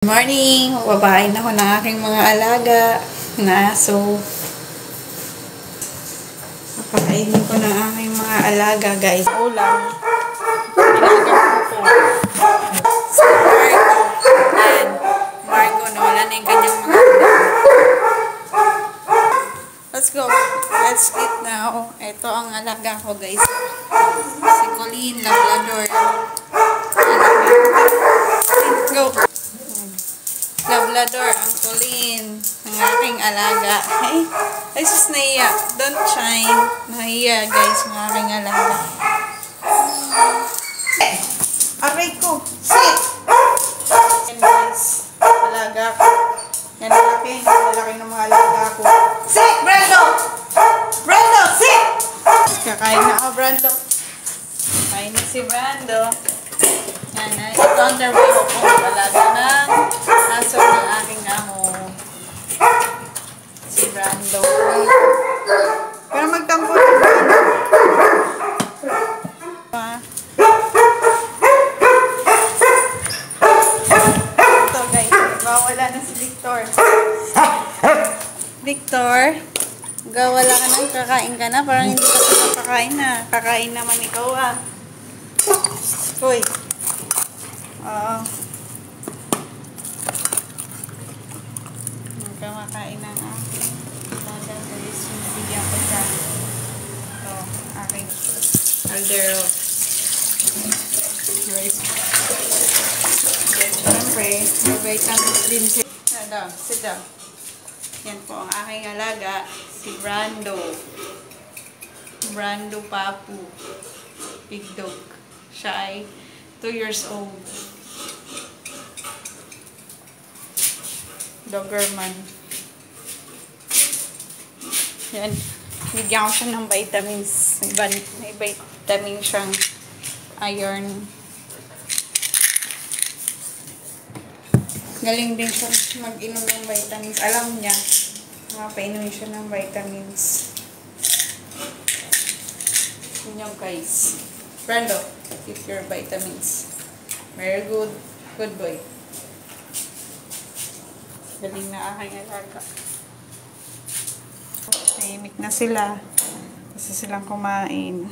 Good morning! Babain ako ng aking mga alaga na aso. Papakainin ko ng aking mga alaga, guys. Ulam. Pinagam ko. Si Marco. Yan. Marco, nawala na yung kanyang mga ulam. Let's go. Let's eat now. Ito ang alaga ko, guys. Si Colleen Labrador. Go. Labrador, ang Colleen, ang aking alaga. Ay, sus, nahiya. Don't shine. Nahiya, guys, ang aking alaga. Aray ko. Sit! Yan, guys. Alaga ko. Yan, malaki ng mga alaga ko. Sit, Brando! Brando, sit! Kakain na ako, Brando. Kain na si Brando. Yan, ito ang trabaho ko. Alaga ng aso ng aking amo. Si Brando. Pero magtampo na Brando. Ito guys, wala na si Victor. Victor, wala ka na, kakain ka na. Parang hindi ka pa kakain na. Kakain naman ikaw ah. Uy. Oo. Kumakain ng aking alaga guys. Bigyan ko siya. Ito, aking aldero. Siyempre, may vitamins din siya. Sit down. Yan po ang aking alaga, si Brando. Brando Papu. Big dog. Siya ay 2 years old. Doberman. Yan. Bigyan ko siya ng vitamins. May vitamin siyang iron. Galing din siya mag-inom ng vitamins. Alam niya. Mapainumin siya ng vitamins. Yun yung guys. Brando, eat your vitamins. Very good. Good boy. Galing na aking alaga. Tahimik na sila. Kasi silang kumain.